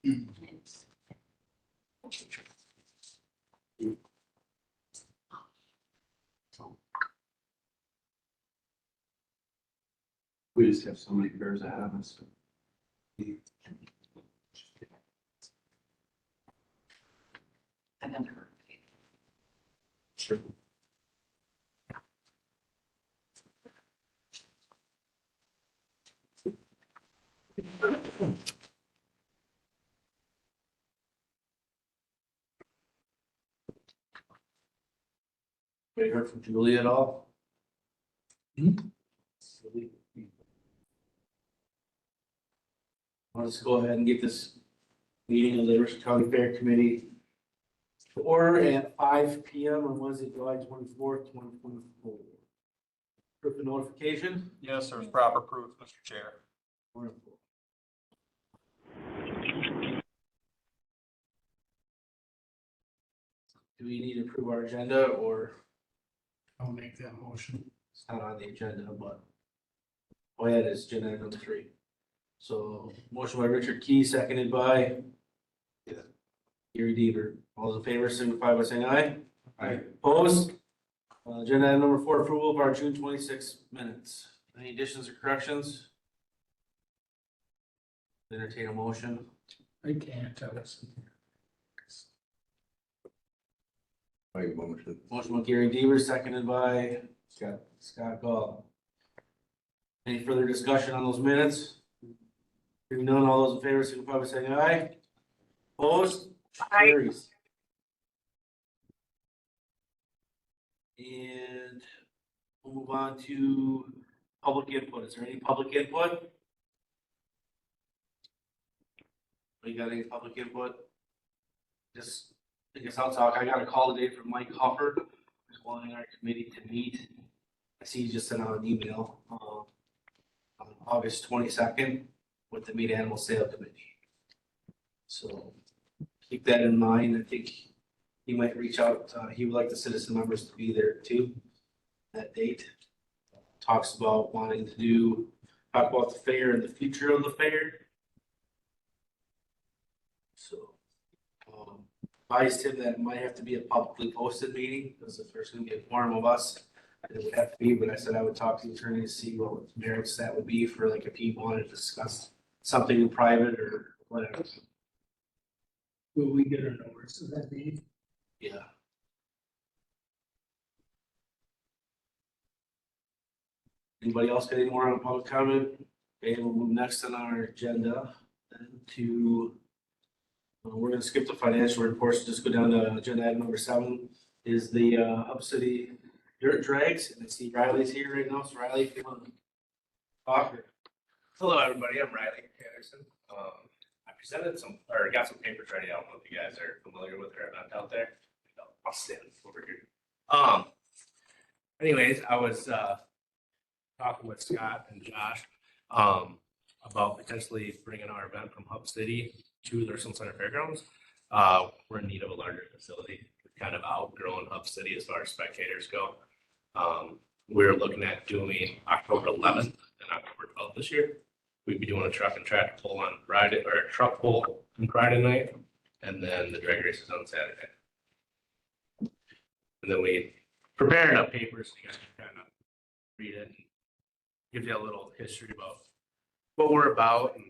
We just have so many bears ahead of us. Sure. We heard from Julie at all? Let's go ahead and get this meeting of the Richland County Fair Committee to order at 5 p.m. on Wednesday, July 24th, 2024. Proof of notification? Yes, there's proper proof, Mr. Chair. Wonderful. Do we need to approve our agenda, or I'll make that motion. it's not on the agenda, but oh yeah, it is agenda item number 3. So motion by Richard Key, seconded by Gary Deaver. All those in favor signify by saying aye. Aye. Opposed? Agenda item number 4, approval of our June 26 minutes. Any additions or corrections? Entertain a motion. I can't tell us. Motion by Gary Deaver, seconded by Scott Gall. Any further discussion on those minutes? Hearing none, all those in favor signify by saying aye. Opposed? Carries. And we'll move on to public input. Is there any public input? You got any public input? Just, I guess I'll talk. I got a call today from Mike Hopper, who's wanting our committee to meet. I see he just sent out an email on August 22nd with the Meat Animal Sale Committee. So keep that in mind. I think he might reach out. He would like the citizen members to be there too. That date talks about wanting to talk about the fair and the future of the fair. So advised him that it might have to be a publicly posted meeting because if there's going to be a quorum of us, it would have to be. But I said I would talk to the attorney to see what merits that would be for, like, if he wanted to discuss something in private or whatever. Will we get a notice of that meeting? Yeah. Anybody else got any more on public comment? Okay, we'll move next on our agenda then to, we're gonna skip the financial reports, just go down to agenda item number 7 is the Hub City dirt drags, and I see Riley's here right now. So Riley, if you want to talk. Hello, everybody. I'm Riley Anderson. I presented got some papers ready. I don't know if you guys are familiar with their event out there. I'll stand over here. Anyways, I was talking with Scott and Josh about potentially bringing our event from Hub City to the Richland Center Fairgrounds. We're in need of a larger facility. We've kind of outgrown Hub City as far as spectators go. We're looking at doing October 11th and October 12th this year. We'd be doing a truck and tractor pull on Friday, or a truck pull on Friday night, and then the drag races on Saturday. And then we prepared up papers so you guys can kind of read it and give you a little history about what we're about. And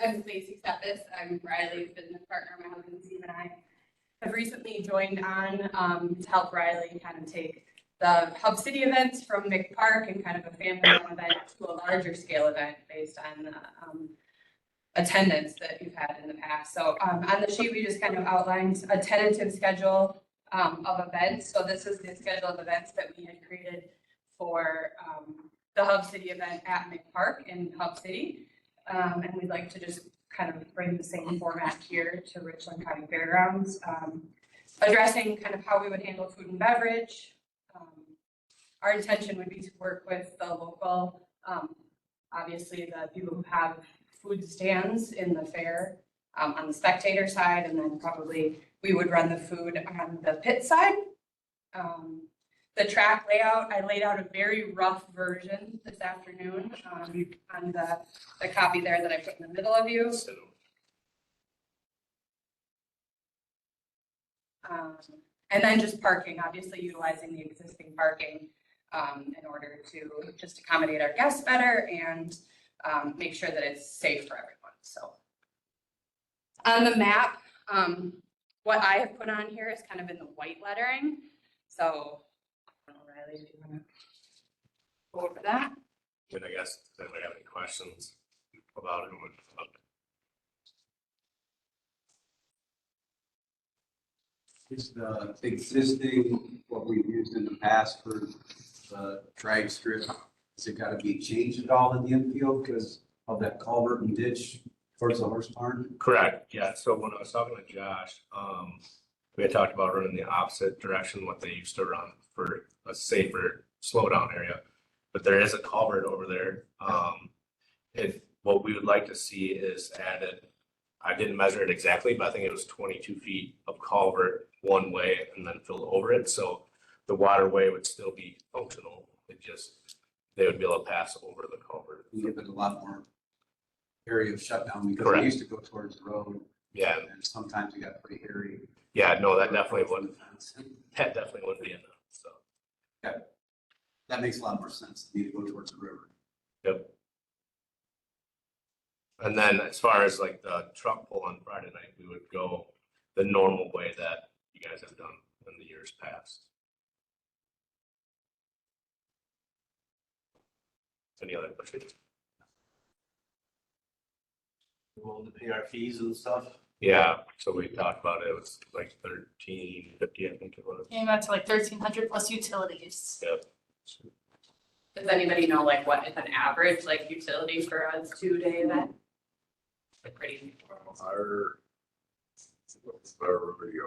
I'm Stacey Steppis. I'm Riley's business partner. My husband Steve and I have recently joined on to help Riley kind of take the Hub City events from Mick Park and kind of a family event to a larger scale event based on the attendance that you've had in the past. So on the sheet, we just kind of outlined a tentative schedule of events. So this is the schedule of events that we had created for the Hub City event at Mick Park in Hub City. And we'd like to just kind of bring the same format here to Richland County Fairgrounds, addressing kind of how we would handle food and beverage. Our intention would be to work with the local, obviously the people who have food stands in the fair on the spectator side, and then probably we would run the food on the pit side. The track layout, I laid out a very rough version this afternoon, on the copy there that I put in the middle of you. And then just parking, obviously utilizing the existing parking, in order to just accommodate our guests better and, make sure that it's safe for everyone, so. On the map, what I have put on here is kind of in the white lettering, so, I don't know, Riley, if you wanna go over that? I mean, I guess, does anybody have any questions about it? Is the existing, what we've used in the past for the drag strip, has it gotta be changed at all in the infield because of that culvert and ditch towards the horse barn? Correct, yeah, so when I was talking to Josh, we had talked about running the opposite direction, what they used to run for a safer slowdown area. But there is a culvert over there, what we would like to see is added, I didn't measure it exactly, but I think it was 22 feet of culvert one way and then filled over it, so the waterway would still be functional, it just, they would be able to pass over the culvert. You give it a lot more area of shutdown because Correct. it used to go towards the road. Yeah, And sometimes you got pretty hairy. yeah, no, that definitely wouldn't be enough, so. That makes a lot more sense to me to go towards the river. Yep. And then as far as like the truck pull on Friday night, we would go the normal way that you guys have done in the years past. Any other questions? We willing to pay our fees and stuff. Yeah, so we talked about it, it was like 1350, I think it was. Came out to like 1,300 plus utilities. Yep. Does anybody know like what is an average like utility for a 2-day event? Like pretty. Our rodeo.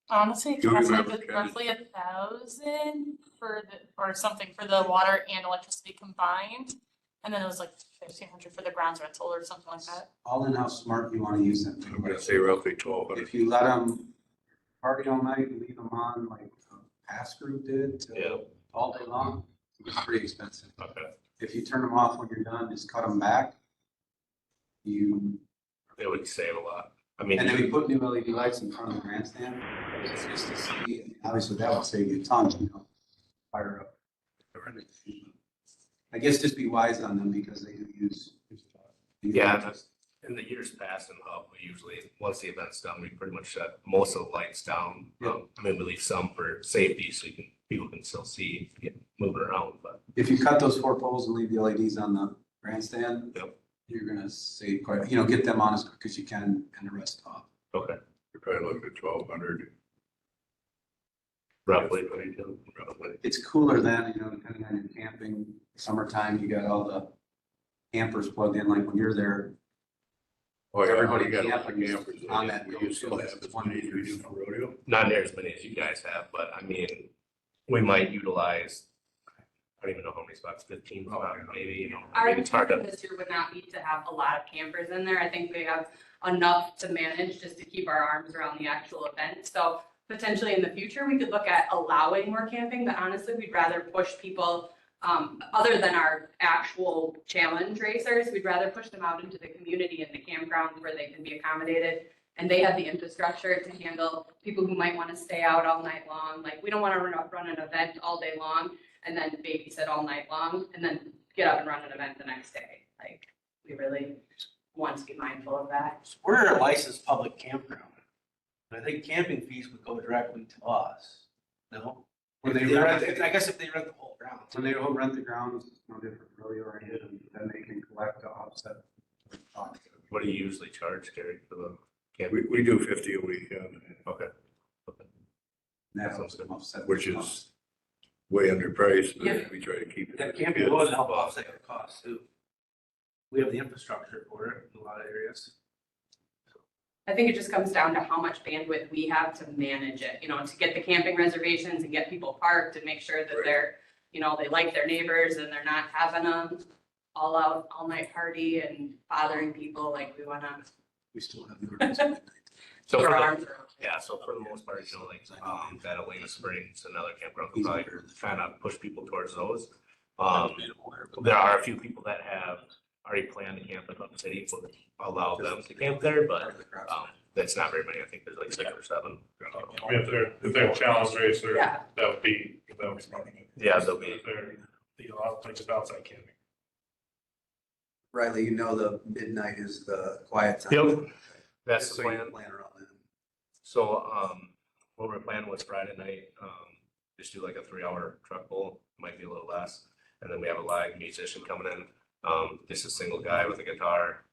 Honestly, it Do you costs like remember, Kenny? roughly 1,000 for the, or something for the water and electricity combined. And then it was like 1,500 for the grounds rental or something like that. All in how smart you want to use them. I'm gonna say roughly 1,200. If you let them party all night and leave them on like a past group did till Yeah. all day long, it's pretty expensive. Okay, If you turn them off when you're done, just cut them back. You, it would save a lot. I mean, and then we put new LED lights in front of the grandstand. It's just to see, obviously that will save you tons, you know, fire up. I guess just be wise on them because they do use. yeah, that's, in the years past in Hub, we usually, once the event's done, we pretty much shut most of the lights down. Yeah. I mean, we leave some for safety so people can still see, moving around, but. If you cut those 4 poles and leave the LEDs on the grandstand. Yep. You're gonna save quite, you know, get them on as quick as you can and the rest off. Okay, You're probably looking at 1,200. roughly. It's cooler then, you know, depending on your camping. Summertime, you got all the campers plugged in, like when you're there. Oh, yeah, Everybody you got a lot of camping campers. on that You still road, have it's as one many as we do meter. for rodeo. Not near as many as you guys have, but I mean, we might utilize, I don't even know how many spots, 15 spots, maybe, you know. I Our mean, it's hard intention to, this year would not be to have a lot of campers in there. I think we have enough to manage just to keep our arms around the actual event. So potentially in the future, we could look at allowing more camping, but honestly, we'd rather push people, other than our actual challenge racers, we'd rather push them out into the community and the campgrounds where they can be accommodated. And they have the infrastructure to handle people who might want to stay out all night long. Like, we don't want to run an event all day long and then babysit all night long and then get up and run an event the next day. Like, we really want to be mindful of that. We're a licensed public campground. But I think camping fees would go directly to us, no? When If they they rent- rent, I guess if they rent the whole ground. When they all rent the grounds, it's no different really oriented, and then they can collect to offset. the cost. what do you usually charge, Gary, for the camp? We do 50 a weekend, Okay. And that helps them offset. the which cost. is way underpriced, Yeah. but we try to keep it. That camping would help offset the cost too. We have the infrastructure for it in a lot of areas. I think it just comes down to how much bandwidth we have to manage it, you know, to get the camping reservations and get people parked and make sure that Right. they're, you know, they like their neighbors and they're not having a all out, all night party and bothering people like we wanna We still have the ordinance. So throw for our the, arms around. Yeah, so for the most part, like, that Elena Springs and other campgrounds, will probably kind of push people towards those. There are a few people that have already planned to camp in Hub City, we'll allow them to camp there, but, that's not very many. I think there's like 6 or 7. I mean, if they're challenge racer, Yeah. that would be running it. Yeah, they'll be. If they're, a lot of places outside camping. Riley, the midnight is the quiet time. Yep, that's the So you plan. plan around that. So, what we're planning was Friday night, just do like a 3-hour truck pull, might be a little less. And then we have a live musician coming in, just a single guy with a guitar,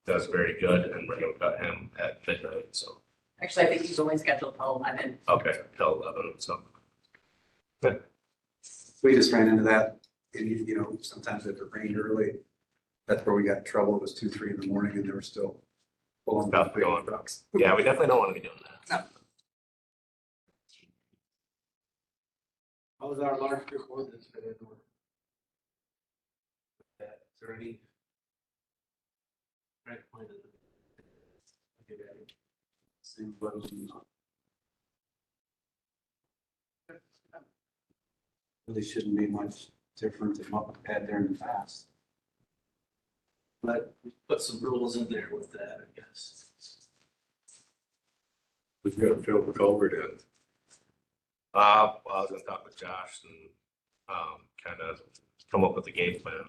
does very good, and we're gonna cut him at midnight, so. Actually, I think he's only scheduled till 11. Okay, till 11, so. We just ran into that, and sometimes if it rained early, that's where we got in trouble. It was 2, 3 in the morning and they were still pulling Stuff going. trucks. Yeah, we definitely don't want to be doing that. How was our large group ordinance for that? Is there any? Right, point of it. Okay, Abby. Same question. Really shouldn't be much different than what we've had there in the past. But we put some rules in there with that, I guess. We've got to fill the culvert in. Well, I was gonna talk with Josh and, kind of come up with a game plan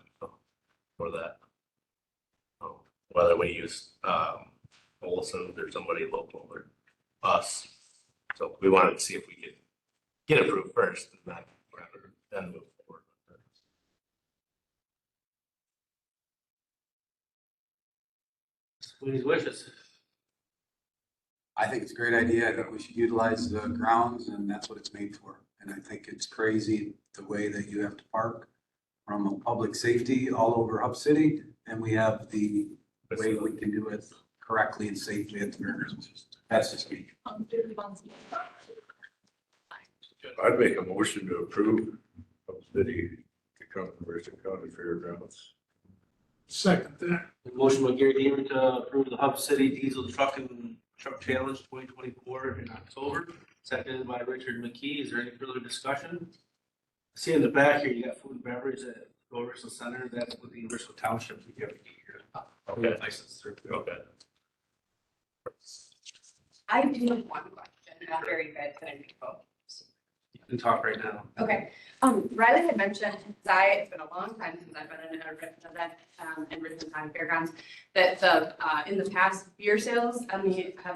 for that. Whether we use, Olson or somebody local or us. So we wanted to see if we could get approved first and then move forward. Squeeze wishes. I think it's a great idea. I think we should utilize the grounds and that's what it's made for. And I think it's crazy the way that you have to park from a public safety all over Hub City. And we have the way we can do it correctly and safely at the fairgrounds. That's just me. I'd make a motion to approve of city to come to Richland County Fairgrounds. Second there. Motion by Gary Deemer to approve the Hub City Diesel Truck Challenge 2024 in October. Seconded by Richard McKee. Is there any further discussion? See in the back here, you got food and beverage at Richland Center. That's with the Universal Township. You have to get your license through. Okay. I do have one question, not very good, but I need to go. You can talk right now. Okay, Riley had mentioned, it's been a long time since I've been in an event, in Richland County Fairgrounds, that in the past, beer sales, have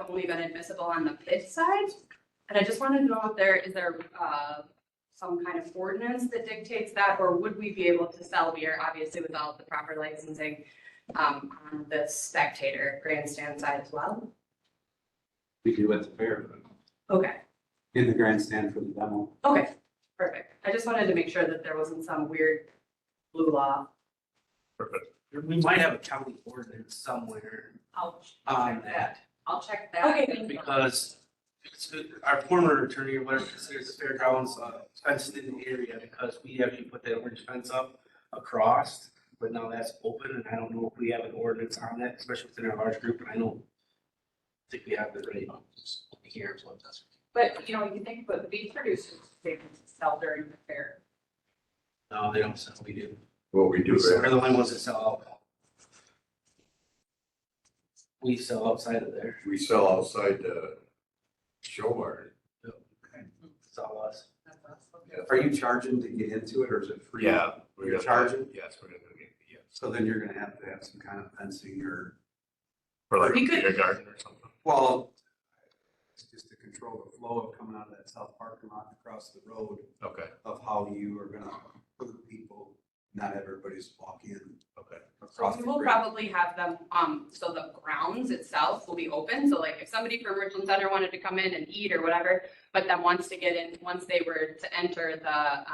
only been admissible on the pit side. And I just wanted to know if is there some kind of ordinance that dictates that, or would we be able to sell beer, obviously with all the proper licensing, on the spectator grandstand side as well? We do at the fair, Okay. in the grandstand for the demo. Okay, perfect. I just wanted to make sure that there wasn't some weird blue law. Perfect. We might have a county ordinance somewhere I'll on check that. that. I'll check that. Okay. Because our former attorney or whatever considers the fairgrounds fenced in area because we actually put that orange fence up across, but now that's open and I don't know if we have an ordinance on that, especially within our large group, and I think we have it right here. So it does. But, you can think about the beef producers, they can sell during the fair. No, they don't sell, we do. Well, we do We're that. the only ones that sell alcohol. We sell outside of there. We sell outside the show mart. It's all us. That's us. Are you charging to get into it or is it free? Yeah. we're You're gonna- charging? Yes, we're gonna be, yeah. So then you're gonna have to have some kind of fencing or, For like a We could- beer garden or something. well, it's just to control the flow of coming out of that south parking lot across the road Okay, of how you are gonna put people, not everybody's walking okay. So across we the will bridge. probably have them, so the grounds itself will be open, so like if somebody from Richland Center wanted to come in and eat or whatever, but then once they were to enter the,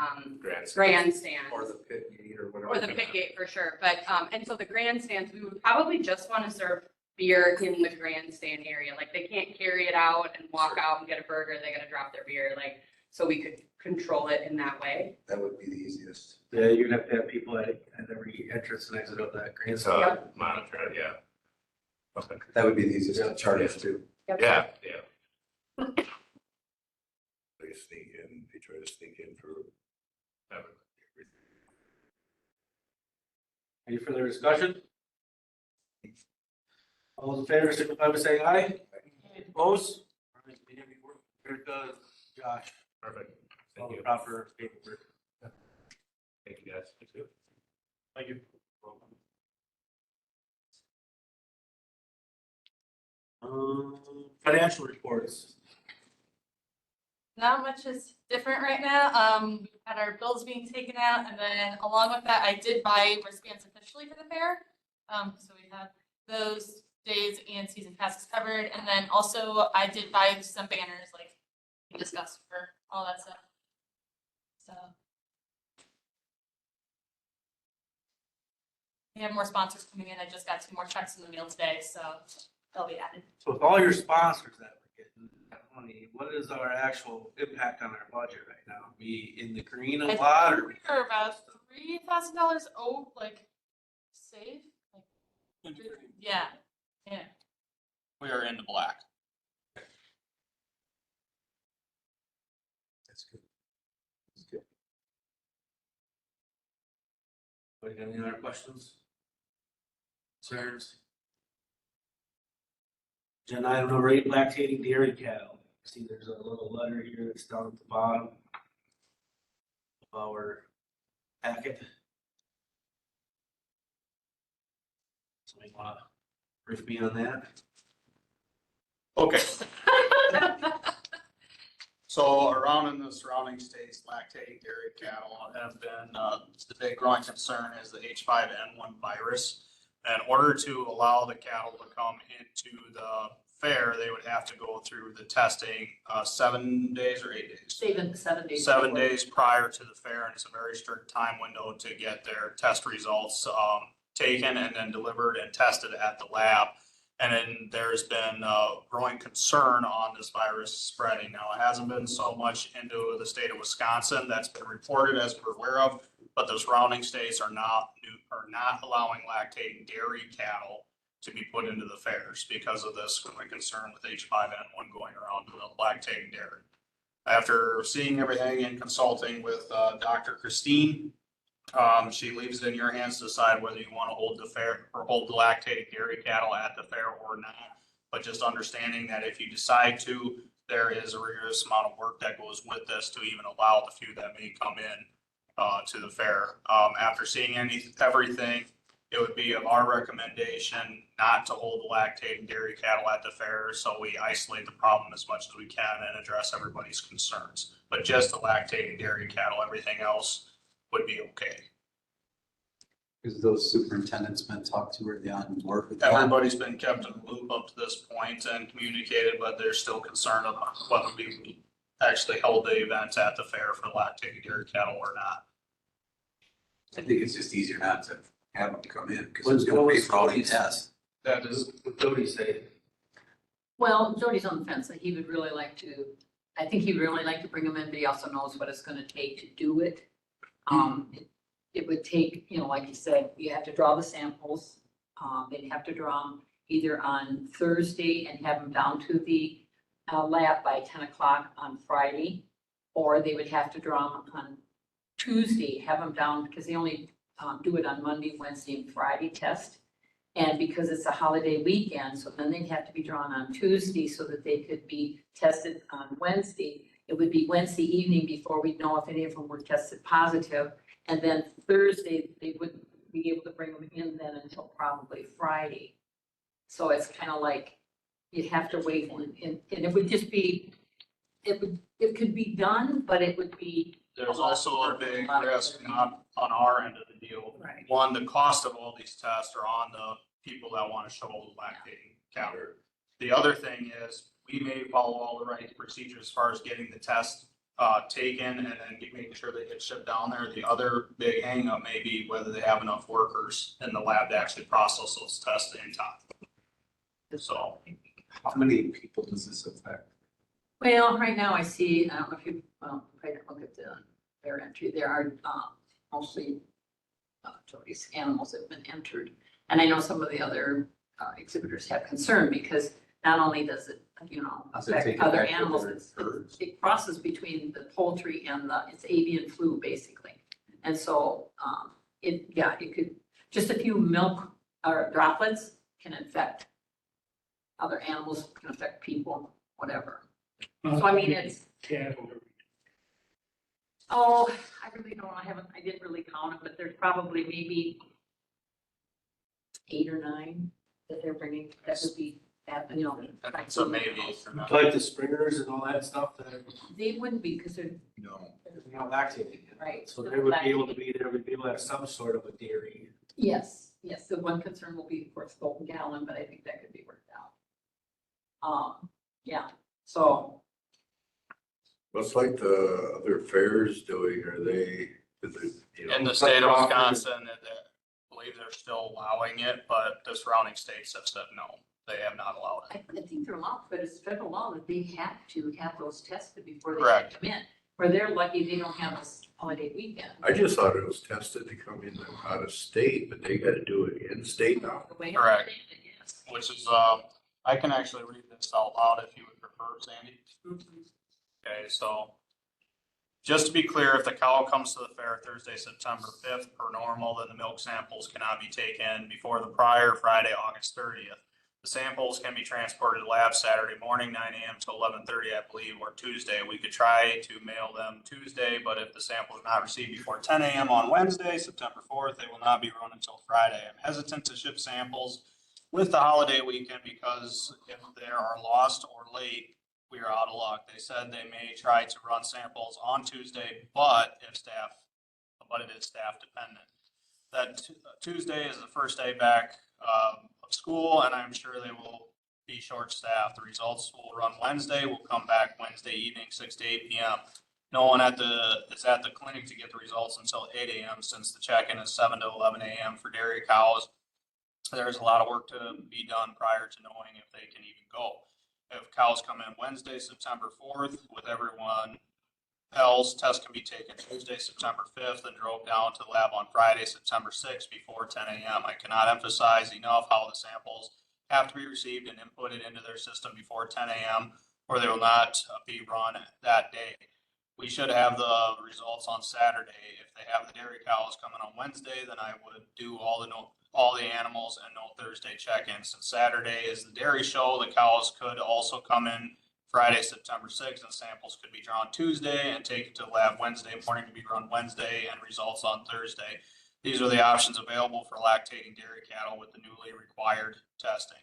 grandstand. Or the pit gate or whatever. Or the pit gate for sure, but, and so the grandstands, we would probably just wanna serve beer in the grandstand area, like they can't carry it out and walk out and get a burger, they gotta drop their beer, like, so we could control it in that way. That would be the easiest. Yeah, you're gonna have to have people at every entrance and exit of that It's grandstand. monitor, yeah. Okay, That would be the easiest to charge too. Yep. yeah, yeah. They sneak in, they try to sneak in for. Any further discussion? All those in favor, signify by saying aye. Opposed? All right, very good, Josh. Perfect. All Thank the you. proper paperwork. Thank you, guys. Thank you. Thank you. Financial reports. Not much is different right now. We had our bills being taken out, and then along with that, I did buy wristbands officially for the fair. So we have those days and season passes covered, and then also I did buy some banners, like we discussed, for all that stuff. So we have more sponsors coming in. I just got 2 more checks in the mail today, so they'll be added. So with all your sponsors that we're getting that money, what is our actual impact on our budget right now? We in the green a I lot think or? we're about $3,000 like safe. Like, yeah, yeah. We are in the black. That's good. That's good. Any other questions? Concerns? Agenda item number 8, lactating dairy cattle. See, there's a little letter here that's down at the bottom of our packet. Somebody want to brief me on that? Okay. So around in the surrounding states, lactating dairy cattle have been, the big growing concern is the H5N1 virus. In order to allow the cattle to come into the fair, they would have to go through the testing 7 days or 8 days. 7 days. 7 days prior to the fair, and it's a very strict time window to get their test results taken and then delivered and tested at the lab. And then there's been growing concern on this virus spreading. Now, it hasn't been so much into the state of Wisconsin that's been reported as we're aware of, but the surrounding states are not allowing lactating dairy cattle to be put into the fairs because of this growing concern with H5N1 going around to the lactating dairy. After seeing everything and consulting with Dr. Christine, she leaves it in your hands to decide whether you want to hold the fair or hold the lactating dairy cattle at the fair or not. But just understanding that if you decide to, there is a rigorous amount of work that goes with this to even allow the few that may come in to the fair. After seeing everything, it would be our recommendation not to hold the lactating dairy cattle at the fair, so we isolate the problem as much as we can and address everybody's concerns. But just the lactating dairy cattle, everything else would be okay. Because those superintendents been talked to, are they on board with that? Everybody's been kept in the loop up to this point and communicated, but they're still concerned about whether we actually hold the events at the fair for lactating dairy cattle or not. I think it's just easier not to have them come in because it's gonna pay for all these tests. That is, What Jody say? Well, Jody's on the fence, that he would really like to, I think he'd really like to bring them in, but he also knows what it's gonna take to do it. It would take, like you said, you have to draw the samples. They'd have to draw them either on Thursday and have them down to the lab by 10 o'clock on Friday. Or they would have to draw them on Tuesday, have them down, because they only do it on Monday, Wednesday, and Friday test. And because it's a holiday weekend, so then they'd have to be drawn on Tuesday so that they could be tested on Wednesday. It would be Wednesday evening before we'd know if any of them were tested positive. And then Thursday, they wouldn't be able to bring them in then until probably Friday. So it's kind of like, you'd have to wait and it would just be, it could be done, but it would be. there's also a big risk on our end of the deal. Right. One, the cost of all these tests are on the people that want to show the lactating counter. The other thing is, we may follow all the right procedures as far as getting the test taken and then making sure they get shipped down there. The other big hangup may be whether they have enough workers in the lab to actually process those tests in time. So, How many people does this affect? Well, right now I see, I don't know if you, if I can look at their entry, there are mostly Jody's animals that have been entered. And I know some of the other exhibitors have concern because not only does it Does it affect take other effect with animals. their herds? It crosses between the poultry and it's avian flu, basically. And so, it could, just a few milk or droplets can affect other animals, can affect people, whatever. So I mean, it's, Cattle. oh, I really don't, I didn't really count it, but there's probably maybe 8 or 9 that they're bringing, that would be, It's a maybe. Like the springers and all that stuff that They wouldn't be, because they're, No. they're not lactating yet. right. So they would be able to be there, would be able to have some sort of a dairy. Yes, the one concern will be, of course, Golden Gallon, but I think that could be worked out. Yeah, so, What's like the other fairs doing? Are they, is it, you know? In the state of Wisconsin, I believe they're still allowing it, but the surrounding states have said no, they have not allowed it. I think they're allowed, but it's federal law that they have to have those tested before they Correct. come in. Where they're lucky they don't have this holiday weekend. I just thought it was tested to come in out of state, but they gotta do it in state now. The way I Correct. understand it, yes. Which is, I can actually read this out loud if you would prefer, Sandy. Okay, so just to be clear, if the cow comes to the fair Thursday, September 5th per normal, then the milk samples cannot be taken before the prior Friday, August 30th. The samples can be transported to lab Saturday morning, 9 a.m. to 11:30, I believe, or Tuesday. We could try to mail them Tuesday, but if the sample is not received before 10 a.m. on Wednesday, September 4th, they will not be run until Friday. I'm hesitant to ship samples with the holiday weekend because if they are lost or late, we are out of luck. They said they may try to run samples on Tuesday, but it is staff dependent. That Tuesday is the first day back of school, and I'm sure they will be short-staffed. The results will run Wednesday. We'll come back Wednesday evening, 6 to 8 p.m. No one is at the clinic to get the results until 8 a.m. since the check-in is 7 to 11 a.m. for dairy cows. There's a lot of work to be done prior to knowing if they can even go. If cows come in Wednesday, September 4th, with everyone else, tests can be taken Tuesday, September 5th, and drove down to the lab on Friday, September 6th, before 10 a.m. I cannot emphasize enough how the samples have to be received and inputted into their system before 10 a.m., or they will not be run that day. We should have the results on Saturday. If they have the dairy cows coming on Wednesday, then I would do all the animals and no Thursday check-ins. Since Saturday is the dairy show, the cows could also come in Friday, September 6th, and samples could be drawn Tuesday and taken to the lab Wednesday morning to be run Wednesday and results on Thursday. These are the options available for lactating dairy cattle with the newly required testing.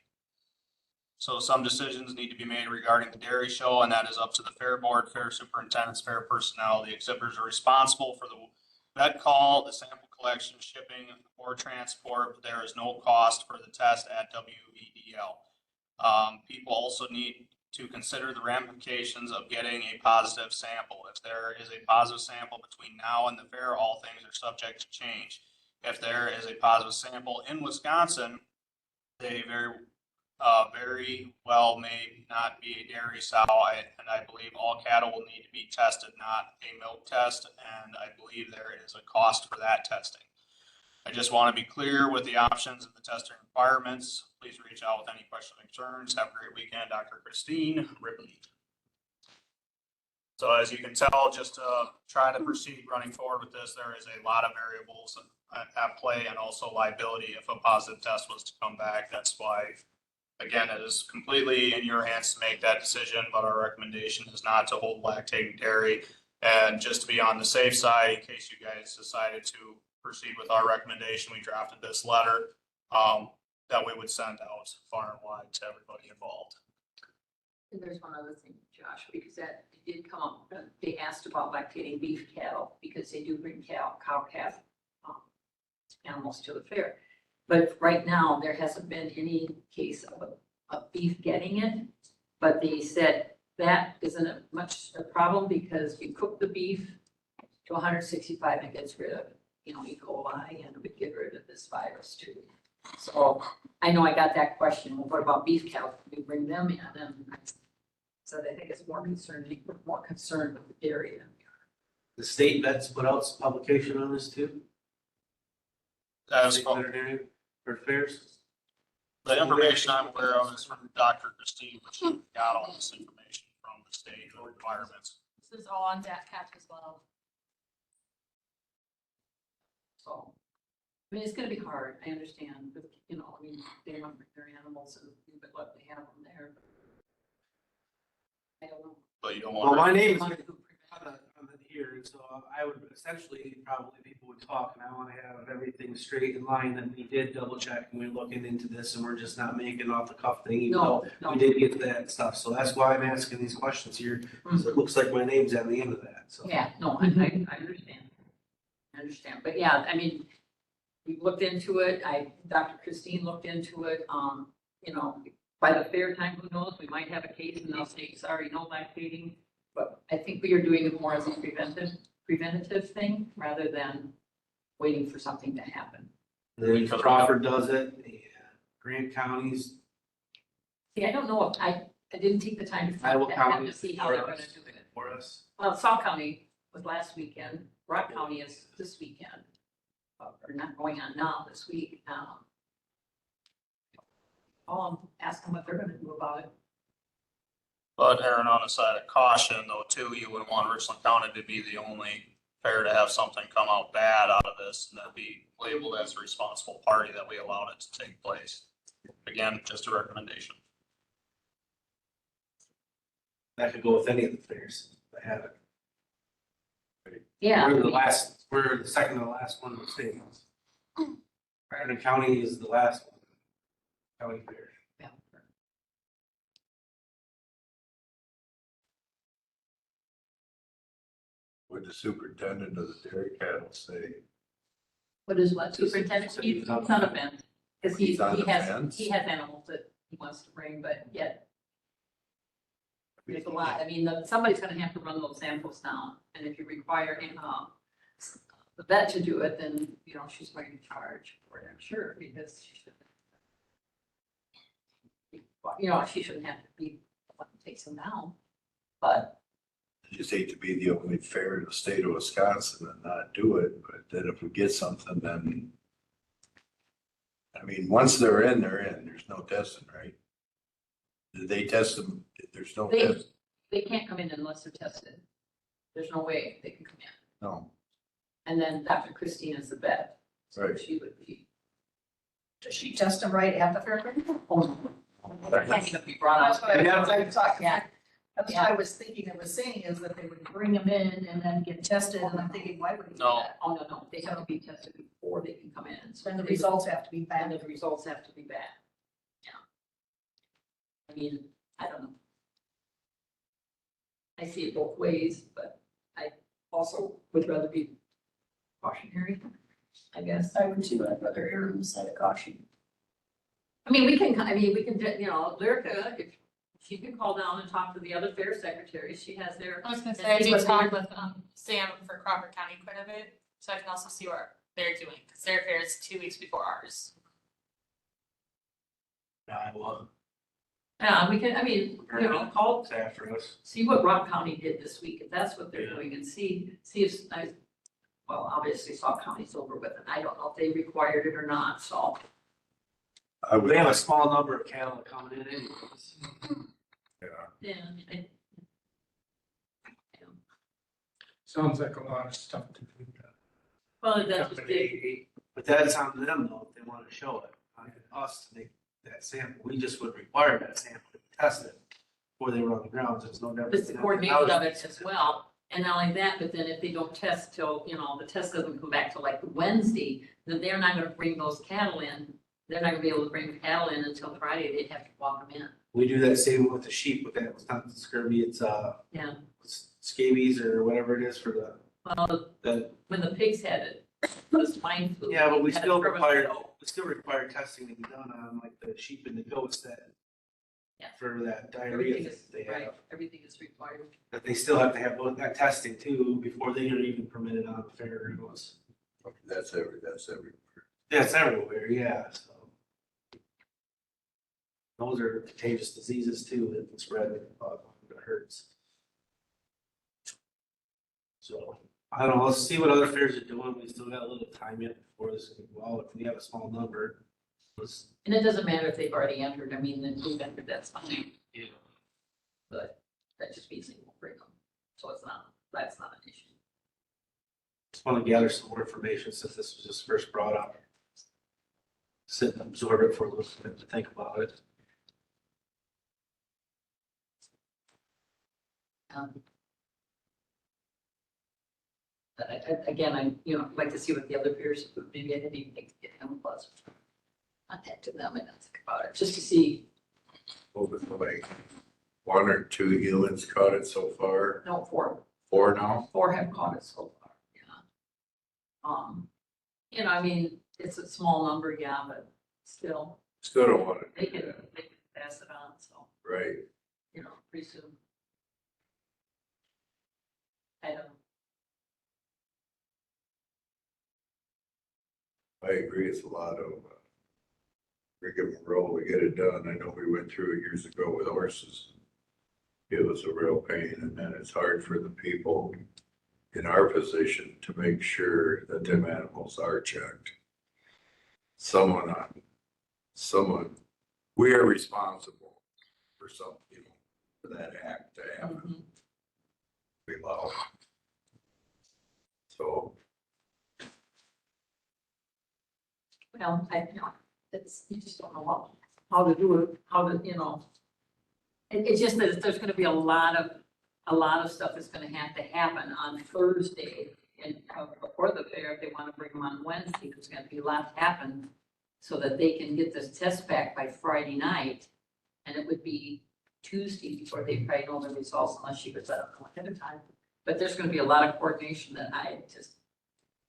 So some decisions need to be made regarding the dairy show, and that is up to the fair board, fair superintendents, fair personnel. The exhibitors are responsible for the vet call, the sample collection, shipping, or transport. But there is no cost for the test at WVDL. People also need to consider the ramifications of getting a positive sample. If there is a positive sample between now and the fair, all things are subject to change. If there is a positive sample in Wisconsin, they very well may not be a dairy sow, and I believe all cattle will need to be tested, not a milk test, and I believe there is a cost for that testing. I just want to be clear with the options and the testing requirements. Please reach out with any questions or concerns. Have a great weekend, Dr. Christine Ripley. So as you can tell, just to try to proceed running forward with this, there is a lot of variables at play and also liability if a positive test was to come back. That's why, again, it is completely in your hands to make that decision, but our recommendation is not to hold lactating dairy. And just to be on the safe side, in case you guys decided to proceed with our recommendation, we drafted this letter that we would send out far and wide to everybody involved. And there's one other thing, Josh, because that did come up, they asked about lactating beef cattle, because they do bring cow calf animals to the fair. But right now, there hasn't been any case of a beef getting it, but they said that isn't much a problem because you cook the beef to 165 and it gets rid of, E. coli, and it would get rid of this virus too. So I know I got that question, well, what about beef cattle? Can we bring them in? And so I think it's more concerned with the dairy than we are. The state vets put out some publication on this too? As State far, veterinarian for fairs? The information I'm aware of is from Dr. Christine, which she got all this information from the state requirements. This is all on DATCAP as well. So, I mean, it's gonna be hard, I understand, but, you know, I mean, they want their animals and but let they have them there. I don't know. But you don't Well, want. my name is Want on to- the here, and so I would essentially, probably people would talk, and I wanna have everything straight in line, that we did double check, and we're looking into this, and we're just not making off the cuff thing, even though No, we no, did get that stuff, so that's why I'm asking these questions here, because it looks like my name's at the end of that, so. yeah, no, I understand. I understand, but yeah, I mean, we looked into it, Dr. Christine looked into it, you know, by the fair time, who knows, we might have a case and they'll say, sorry, no lactating. But I think we are doing it more as a preventative thing rather than waiting for something to happen. Then Crawford does it, and Grant County's, See, I don't know if I didn't take the time to Iowa have County to see how they're gonna do it. for us. Well, Sauk County was last weekend, Rock County is this weekend. Or not going on now, this week. Ask them what they're gonna do about it. But erring on the side of caution though, too, you wouldn't want Richland County to be the only fair to have something come out bad out of this and then be labeled as a responsible party that we allowed it to take place. Again, just a recommendation. That could go with any of the fairs that have it. Yeah. We're the second to the last one in the state. Brandon County is the last one. County fair. Yeah. What the superintendent of the dairy cattle say? What is what, superintendent, he's on a fence, because He's on he the has fence? animals that he wants to bring, but yet. There's a lot, I mean, somebody's gonna have to run those samples down, and if you require, the vet to do it, then, you know, she's going to charge for it, I'm sure, because she should. You know, she shouldn't have to be, the one who takes them down, but, I just hate to be the only fair in the state of Wisconsin and not do it, but then if we get something, then. I mean, once they're in, there's no testing, right? Do they test them? There's no They- test, they can't come in unless they're tested. There's no way they can come in. no, And then Dr. Christine is the vet. So Right. she would be. Does she test them right at the fairground? That can't even be brought That's up. what I was talking. Yeah. That's what I was thinking it was saying is that they would bring them in and then get tested, and I'm thinking, why would we do No. that? Oh, no, they have to be tested before they can come in. So And the results have to be And bad. the results have to be bad. Yeah. I mean, I don't know. I see it both ways, but I also would rather be cautionary, I guess. I would too, I'd rather err on the side of caution. I mean, we can, you know, Lyrica, if she can call down and talk to the other fair secretaries, she has their. I was gonna say, I do talk with Sam for Crawford County quite a bit, so I can also see what they're doing, because their fair is 2 weeks before ours. Iowa, Yeah, we can, I mean, you know, call, it's after us. see what Rock County did this week, if that's what they're Yeah. doing, and see if, well, obviously Sauk County's over with it, I don't know if they required it or not, so. I would. They have a small number of cattle coming in anyways. Yeah. Sounds like a lot of stuff to do. Well, that's just big, But that's on them though, if they want to show it, not us to make that sample, we just would require that sample to test it before they were on the grounds, there's no difference. it's the coordination of it as well, and not only that, but then if they don't test till, you know, the test doesn't come back till like Wednesday, then they're not gonna bring those cattle in, they're not gonna be able to bring the cattle in until Friday, they'd have to walk them in. We do that same with the sheep, with that, it's not scurvy, it's Yeah, scabies or whatever it is for well, the, when the pigs had it, it was swine flu. yeah, but we Had a still permanent- require testing to be done on like the sheep and the goats that. Yeah. For that Everything diarrhea is, that they right, have, everything is required. that they still have to have that testing too, before they are even permitted on the fairgrounds. That's every. Yeah, it's everywhere, yeah, so. Those are contagious diseases too, that can spread like the herds. So, I don't know, let's see what other fairs are doing, we still got a little time yet before this can go out, if we have a small number. was, And it doesn't matter if they've already entered, I mean, if they've entered, that's fine. Yeah. But that just means they won't bring them, so that's not an issue. just want to gather some more information since this was just first brought up. Sit and absorb it for a little bit to think about it. But again, I'd like to see what the other peers, maybe I didn't even think to get him plus. Contact to them and think about it, just to see, Over like 1 or 2 humans caught it so far, no, 4 now. have caught it so far, I mean, it's a small number, yeah, but still, Still don't want they to can, do that, they can pass it on, so, right? pretty soon. I don't know. I agree, it's a lot of rigmarole to get it done. I know we went through it years ago with horses. It was a real pain, and then it's hard for the people in our position to make sure that them animals are checked. Someone, we are responsible for some, for that act to happen. We allow. So, Well, it's, you just don't know how to do it, it's just that there's gonna be a lot of stuff that's gonna have to happen on Thursday and before the fair, if they wanna bring them on Wednesday, there's gonna be a lot happen so that they can get this test back by Friday night, and it would be Tuesday before they probably know the results unless she gets that ahead of time. But there's gonna be a lot of coordination that I just,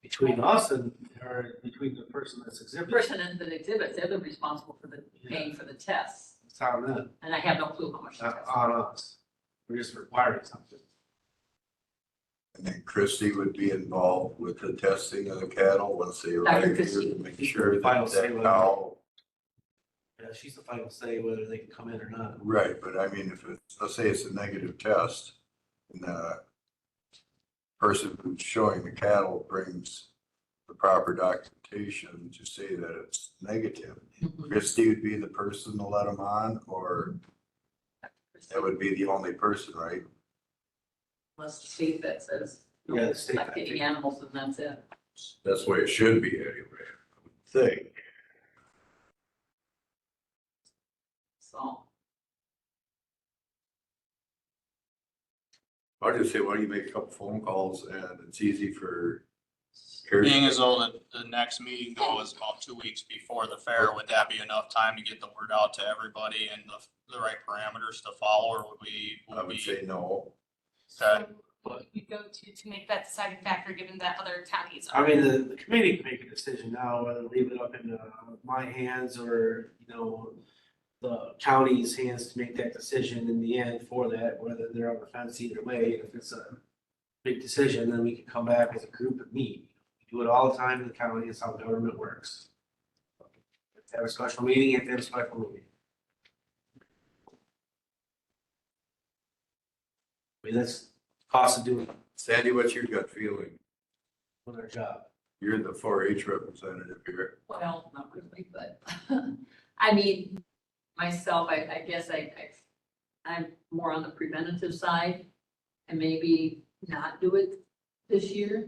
Between us and, or between the person that's the exhibiting. person in the exhibit, they're the responsible for the paying for the tests, It's on them, and I have no clue how much. the not tests on us. We're just requiring something. and then Christie would be involved with the testing of the cattle once they arrive here Christie. to make sure Final that say that whether- cow. Yeah, she's the final say whether they can come in or not. Right, but I mean, if it's, let's say it's a negative test, and the person who's showing the cattle brings the proper documentation to say that it's negative, Mhm. Christie would be the person to let them on, or that would be the only person, right? Unless the state that says, Yeah, the state, I like getting think. animals and that's it. That's the way it should be anyway, I would think. So, I'll just say, why don't you make a couple phone calls, and it's easy for. Being as though the next meeting though is about 2 weeks before the fair, would that be enough time to get the word out to everybody and the right parameters to follow, or would we? I would say no. Okay. So you go to make that deciding factor, given that other counties I are. mean, the committee can make a decision now, whether to leave it up in my hands or, the county's hands to make that decision in the end for that, whether they're on the fence either way. If it's a big decision, then we can come back as a group and meet. We do it all the time in the county. It's how government works. If they have a special meeting, if they have a special meeting. I mean, that's cost of doing Sandy, what's your gut feeling? their job. You're the 4-H representative here. well, not really, but, I mean, myself, I guess I'm more on the preventative side and maybe not do it this year.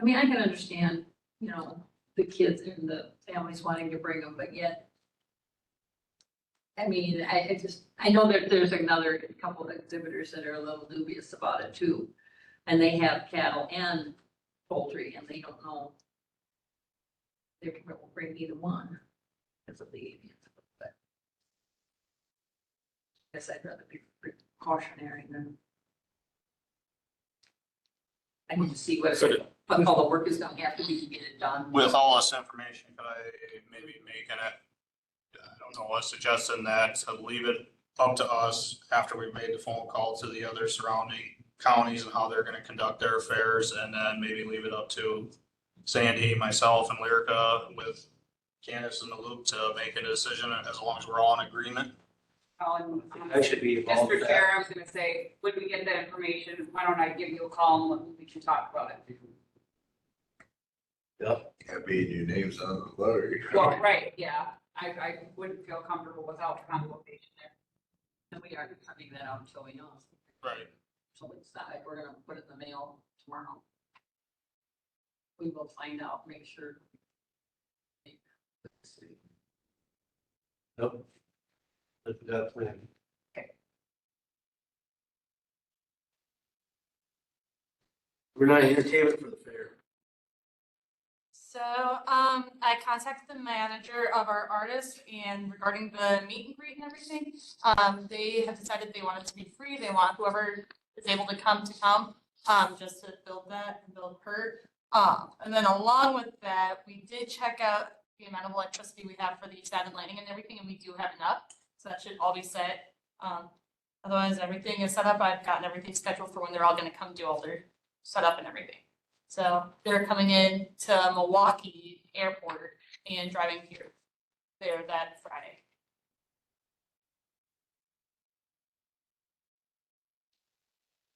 I mean, I can understand, the kids and the families wanting to bring them, but yet, I mean, I know that there's another couple of exhibitors that are a little dubious about it too. And they have cattle and poultry and they don't know. They will bring either one because of the avians. But I guess I'd rather be precautionary than. I need to see what all the work is gonna have to be to get it done. With all this information, could I maybe make I don't know, suggesting that to leave it up to us after we've made the phone call to the other surrounding counties and how they're gonna conduct their affairs, and then maybe leave it up to Sandy, myself, and Lyrica with Candace in the loop to make a decision as long as we're all in agreement. I should be involved Mr. with that. Chair, I was gonna say, when we get that information, why don't I give you a call and we can talk about it? Yep. Can't be your names on the letter. Well, right, yeah, I wouldn't feel comfortable without convocation there. And we aren't sending that out until we know. Right. So it's not like we're gonna put it in the mail tomorrow. We will find out, make sure. Nope. But we got a plan. We're not entertainment for the fair. So, I contacted the manager of our artist and regarding the meet and greet and everything, they have decided they want it to be free. They want whoever is able to come, just to build that and build her. And then along with that, we did check out the amount of electricity we have for the static lighting and everything, and we do have enough. So that should all be set. Otherwise, everything is set up. I've gotten everything scheduled for when they're all gonna come do all their setup and everything. So they're coming in to Milwaukee Airport and driving there that Friday.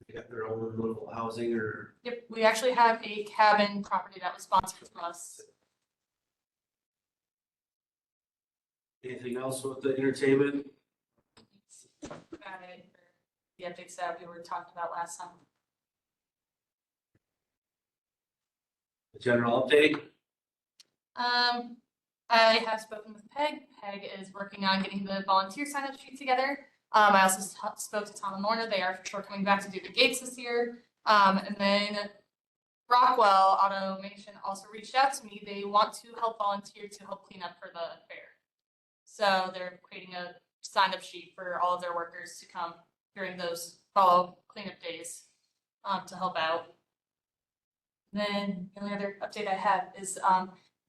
They got their own little housing or Yep, we actually have a cabin property that was sponsored from us. anything else with the entertainment? The updates that we were talking about last time. The general update? I have spoken with Peg. Peg is working on getting the volunteer sign-up sheet together. I also spoke to Tom and Lorna. They are for sure coming back to do the gates this year. And then Rockwell Automation also reached out to me. They want to help volunteer to help clean up for the fair. So they're creating a sign-up sheet for all of their workers to come during those fall cleanup days to help out. Then the only other update I have is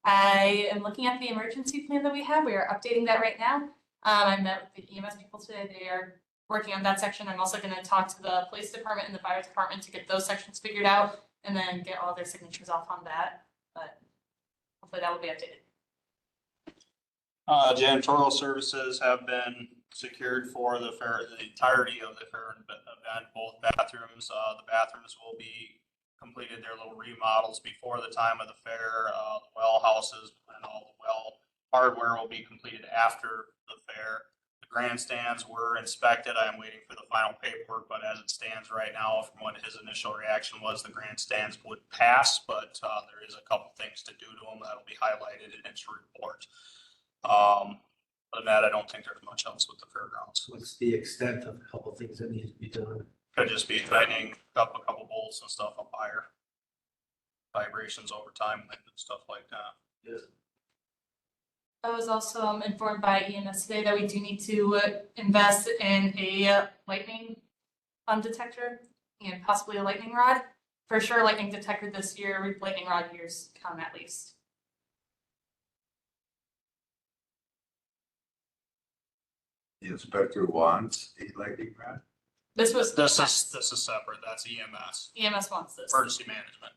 I am looking at the emergency plan that we have. We are updating that right now. I met with the EMS people today. They are working on that section. I'm also going to talk to the police department and the fire department to get those sections figured out and then get all their signatures off on that. But hopefully that will be updated. Janitorial services have been secured for the fair, the entirety of the fair event, both bathrooms. The bathrooms will be completed their little remodels before the time of the fair. The well houses and all the well hardware will be completed after the fair. The grandstands were inspected. I am waiting for the final paperwork, but as it stands right now, from what his initial reaction was, the grandstands would pass, but there is a couple things to do to them that'll be highlighted in its report. Other than that, I don't think there's much else with the fairgrounds. What's the extent of a couple things that need to be done? Could just be tightening up a couple bolts and stuff up higher. Vibrations over time and stuff like that. Yes. I was also informed by EMS today that we do need to invest in a lightning detector and possibly a lightning rod. For sure, lightning detector this year, lightning rod years come at least. The inspector wants a lightning rod. This is separate. That's EMS. EMS wants this. Emergency management.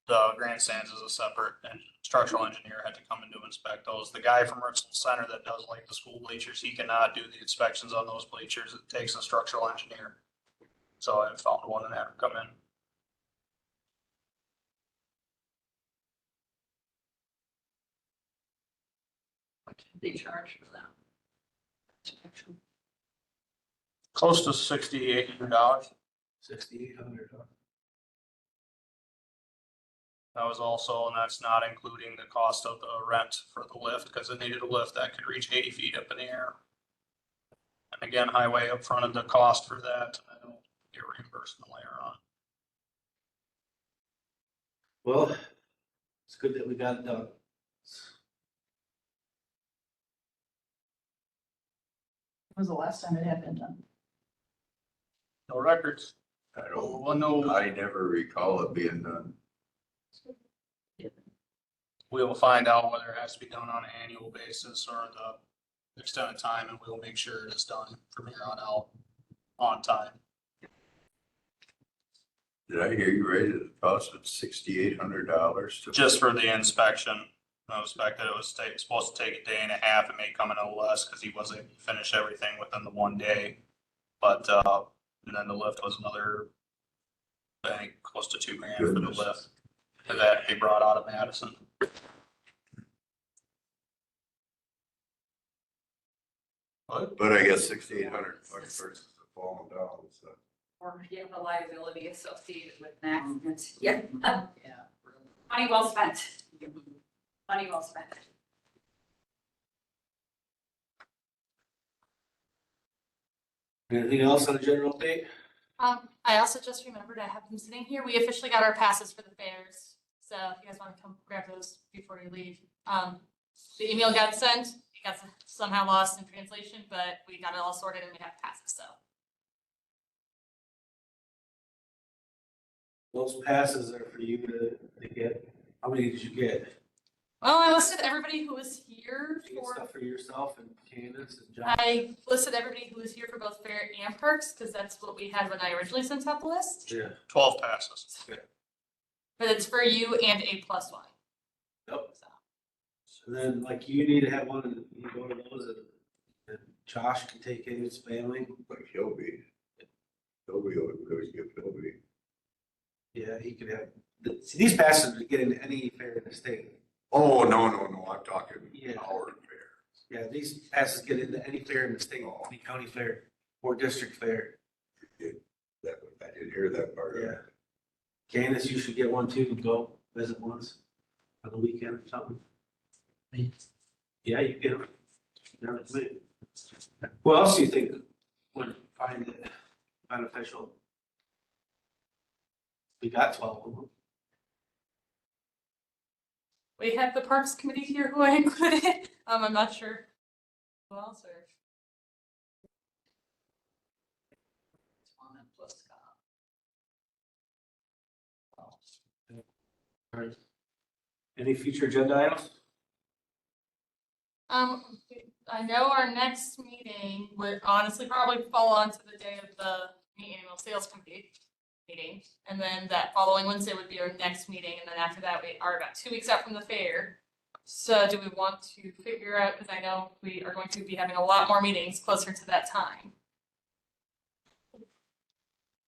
The grandstands is a separate, and structural engineer had to come in to inspect those. The guy from Richland Center that does like the school bleachers, he cannot do the inspections on those bleachers. It takes a structural engineer. So I found one and had him come in. What did they charge for that? Close to $6,800. 6,800. That was also, and that's not including the cost of the rent for the lift, because it needed a lift that could reach 80 feet up in the air. And again, highway up front of the cost for that, and I don't get reimbursement later on. Well, it's good that we got it done. When was the last time it had been done? No records. I Well, don't, no, I never recall it being done. we will find out whether it has to be done on an annual basis or the extent of time, and we'll make sure it is done from here on out on time. Did I hear you right? It cost $6,800 to. Just for the inspection. I expected it was supposed to take a day and a half. It may come in a little less because he wasn't able to finish everything within the one day. But, and then the lift was another, I think, close to $2,000 for the Goodness. lift. And that he brought out of Madison. But I guess $6,800 versus the falling down, so. Or you have a liability associated with an accident. Yeah. Yeah. Money well spent. Money well spent. Anything else on the general update? I also just remembered I have them sitting here. We officially got our passes for the fairs. So if you guys want to come grab those before you leave. The email got sent, it got somehow lost in translation, but we got it all sorted and we have passes, so. Those passes are for you to get. How many did you get? Well, I listed everybody who was here Did you get for, stuff for yourself and Candace and John? I listed everybody who was here for both fair and parks, because that's what we had when I originally sent out the list. Yeah. 12 passes. But it's for you and a plus one. Yep. So. So then, like, you need to have one, and you go to those, and Josh can take his family. Like he'll be always give Philby. Yeah, he could have, see, these passes would get into any fair in the state. Oh, no, I'm talking Yeah. Howard Fair. Yeah, these passes get into any fair in the state, any county fair or district fair. That, I didn't hear that part of Yeah. it. Candace, you should get one too, and go visit once on the weekend or something. Me? Yeah, you get them. They're like me. Who else do you think would find it beneficial? We got 12 of them. We have the Parks Committee here who I included. I'm not sure who else or. Right. Any future agenda items? I know our next meeting would honestly probably fall onto the day of the annual sales committee meeting. And then that following Wednesday would be our next meeting. And then after that, we are about 2 weeks out from the fair. So do we want to figure out, because I know we are going to be having a lot more meetings closer to that time.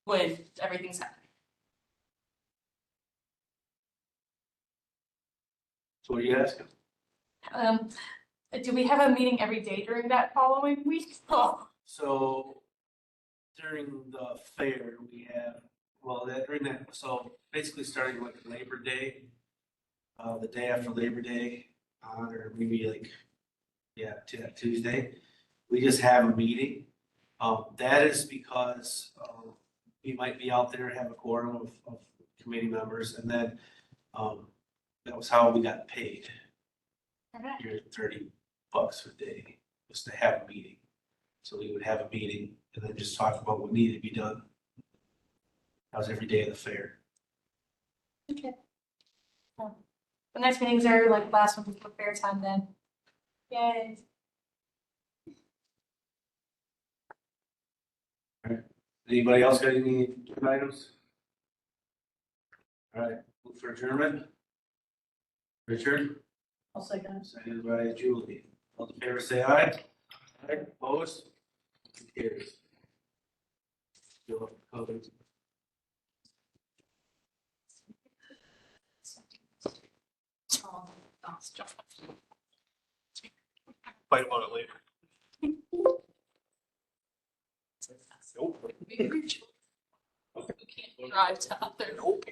When everything's happening. So what are you asking? Do we have a meeting every day during that following week? Oh, So during the fair, we have, well, during that, so basically starting like Labor Day, the day after Labor Day, or maybe like, yeah, Tuesday, we just have a meeting. That is because, we might be out there, have a quorum of committee members, and then, that was how we got paid. okay. You're $30 a day, just to have a meeting. So we would have a meeting and then just talk about what needed to be done. That was every day of the fair. Okay. The next meetings are like last one before fair time then. Yay. Anybody else got any items? All right, look for adjournment. Richard, I'll second. seconded by Julie. All in favor, say aye. Aye, opposed? Carries. You'll have to cover. Fight about it later. Nope. You can't drive to other. Nope.